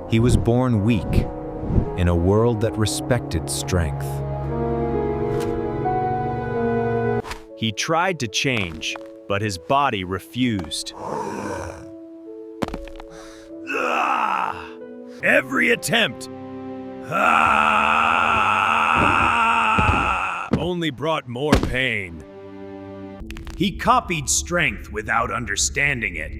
He was born weak in a world that respected strength. He tried to change, but his body refused. Every attempt only brought more pain. He copied strength without understanding it.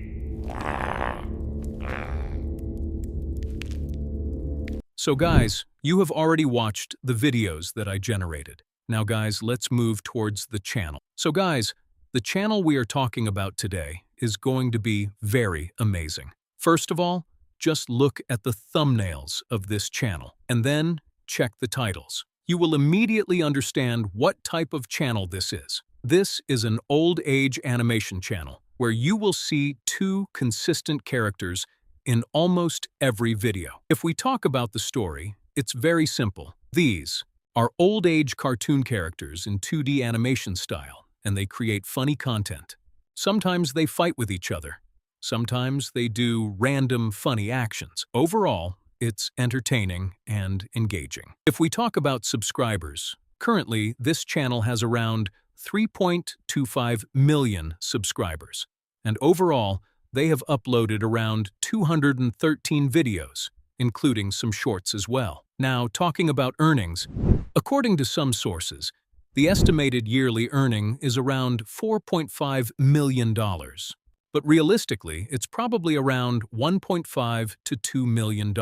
So guys, you have already watched the videos that I generated. Now guys, let's move towards the channel. So guys, the channel we are talking about today is going to be very amazing. First of all, just look at the thumbnails of this channel, and then check the titles. You will immediately understand what type of channel this is. This is an old age animation channel where you will see two consistent characters in almost every video. If we talk about the story, it's very simple. These are old age cartoon characters in 2D animation style, and they create funny content. Sometimes they fight with each other. Sometimes they do random funny actions. Overall, it's entertaining and engaging. If we talk about subscribers, currently this channel has around 3.25 million subscribers. And overall, they have uploaded around 213 videos, including some shorts as well. Now, talking about earnings, according to some sources, the estimated yearly earning is around $4.5 million. But realistically, it's probably around $1.5 to $2 million.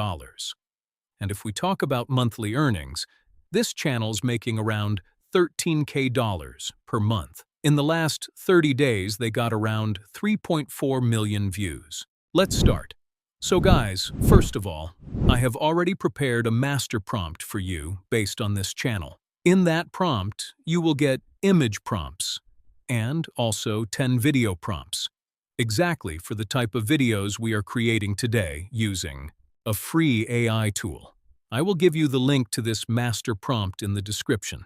And if we talk about monthly earnings, this channel's making around $13K per month. In the last 30 days, they got around 3.4 million views. Let's start. So guys, first of all, I have already prepared a master prompt for you based on this channel. In that prompt, you will get image prompts and also 10 video prompts, exactly for the type of videos we are creating today using a free AI tool. I will give you the link to this master prompt in the description.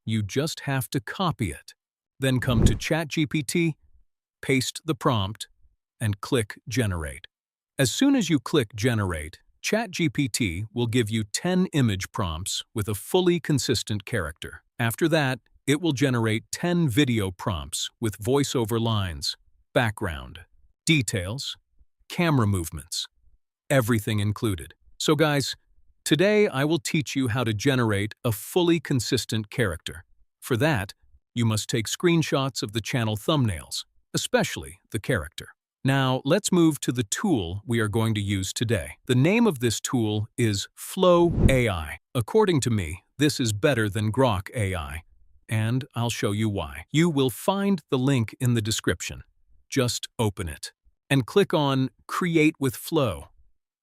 You just have to copy it. Then come to ChatGPT, paste the prompt, and click Generate. As soon as you click Generate, ChatGPT will give you 10 image prompts with a fully consistent character. After that, it will generate 10 video prompts with voiceover lines, background, details, camera movements, everything included. So guys, today I will teach you how to generate a fully consistent character. For that, you must take screenshots of the channel thumbnails, especially the character. Now, let's move to the tool we are going to use today. The name of this tool is Flow AI. According to me, this is better than Grok AI, and I'll show you why. You will find the link in the description. Just open it and click on Create with Flow.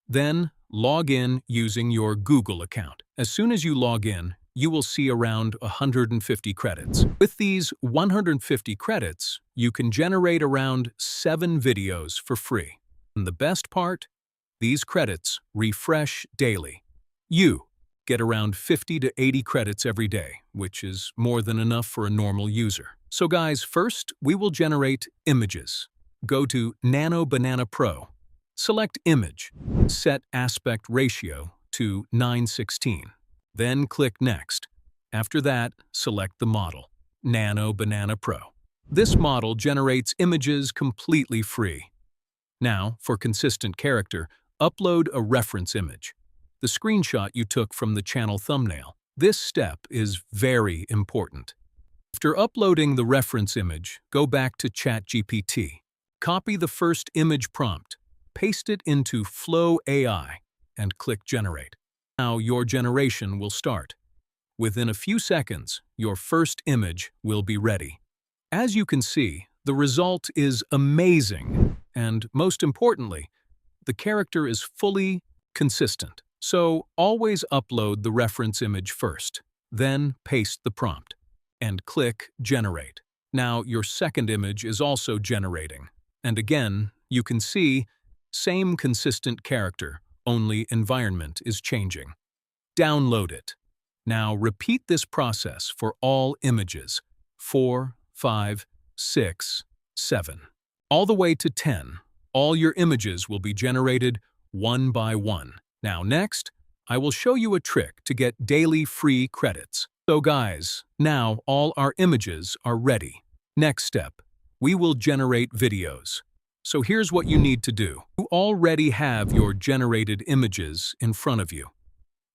Then log in using your Google account. As soon as you log in, you will see around 150 credits. With these 150 credits, you can generate around 7 videos for free. And the best part? These credits refresh daily. You get around 50 to 80 credits every day, which is more than enough for a normal user. So guys, first we will generate images. Go to Nano Banana Pro. Select Image. Set aspect ratio to 9:16. Then click Next. After that, select the model, Nano Banana Pro. This model generates images completely free. Now, for consistent character, upload a reference image, the screenshot you took from the channel thumbnail. This step is very important. After uploading the reference image, go back to ChatGPT. Copy the first image prompt, paste it into Flow AI, and click Generate. Now your generation will start. Within a few seconds, your first image will be ready. As you can see, the result is amazing, and most importantly, the character is fully consistent. So always upload the reference image first, then paste the prompt, and click Generate. Now your second image is also generating, and again, you can see same consistent character, only environment is changing. Download it. Now repeat this process for all images, 4, 5, 6, 7. All the way to 10, all your images will be generated one by one. Now next, I will show you a trick to get daily free credits. So guys, now all our images are ready. Next step, we will generate videos. So here's what you need to do. You already have your generated images in front of you.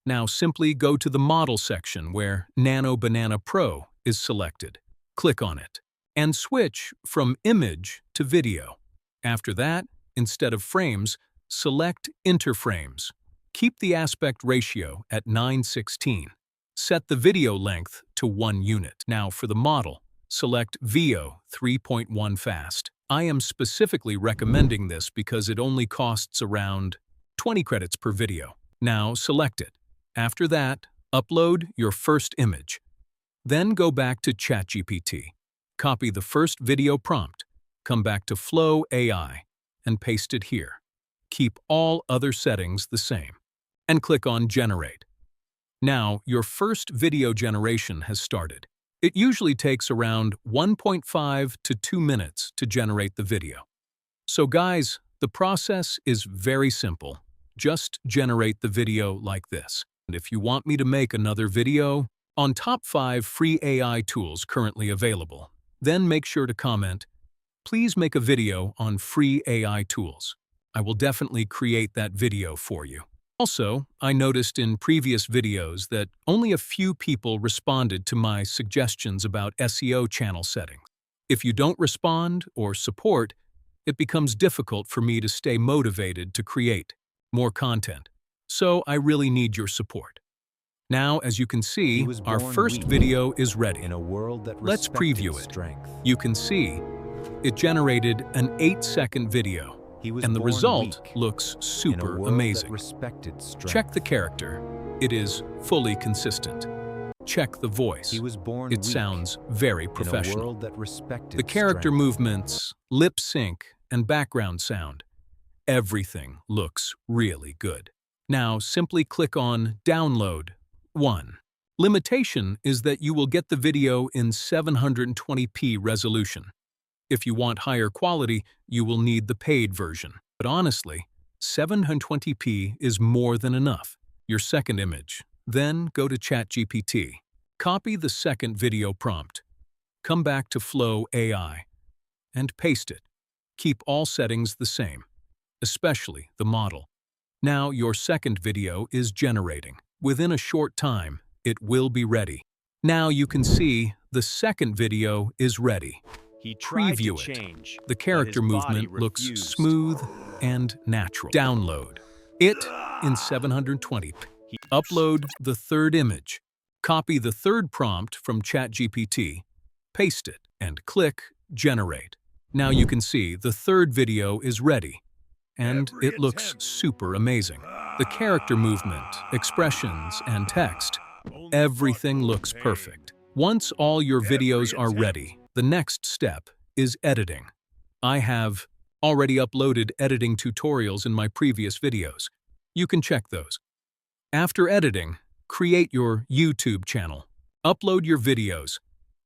Now simply go to the Model section where Nano Banana Pro is selected. Click on it and switch from image to video. After that, instead of frames, select interframes. Keep the aspect ratio at 9:16. Set the video length to 1 unit. Now for the model, select VO 3.1 fast. I am specifically recommending this because it only costs around 20 credits per video. Now select it. After that, upload your first image. Then go back to ChatGPT. Copy the first video prompt, come back to Flow AI, and paste it here. Keep all other settings the same, and click on Generate. Now, your first video generation has started. It usually takes around 1.5 to 2 minutes to generate the video. So guys, the process is very simple. Just generate the video like this. And if you want me to make another video on top 5 free AI tools currently available, then make sure to comment, "Please make a video on free AI tools." I will definitely create that video for you. Also, I noticed in previous videos that only a few people responded to my suggestions about SEO channel settings. If you don't respond or support, it becomes difficult for me to stay motivated to create more content. So I really need your support. Now, as you can see, our first video is ready. In a world that Let's preview it. strength. You can see it generated an 8-second video, and the result looks super amazing. Check the character. It is fully consistent. Check the voice. It sounds very professional. The character movements, lip sync, and background sound. Everything looks really good. Now simply click on Download. 1. Limitation is that you will get the video in 720p resolution. If you want higher quality, you will need the paid version. But honestly, 720p is more than enough. Your second image. Then go to ChatGPT. Copy the second video prompt. Come back to Flow AI and paste it. Keep all settings the same, especially the model. Now your second video is generating. Within a short time, it will be ready. Now you can see the second video is ready. Preview it. The character movement looks smooth and natural. Download it in 720p. Upload the third image. Copy the third prompt from ChatGPT, paste it, and click Generate. Now you can see the third video is ready, and it looks super amazing. The character movement, expressions, and text, everything looks perfect. Once all your videos are ready, the next step is editing. I have already uploaded editing tutorials in my previous videos. You can check those. After editing, create your YouTube channel, upload your videos,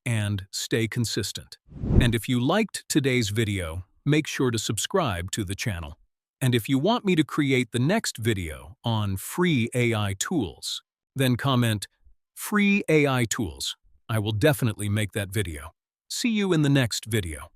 and stay consistent. And if you liked today's video, make sure to subscribe to the channel. And if you want me to create the next video on free AI tools, then comment "Free AI tools." I will definitely make that video. See you in the next video.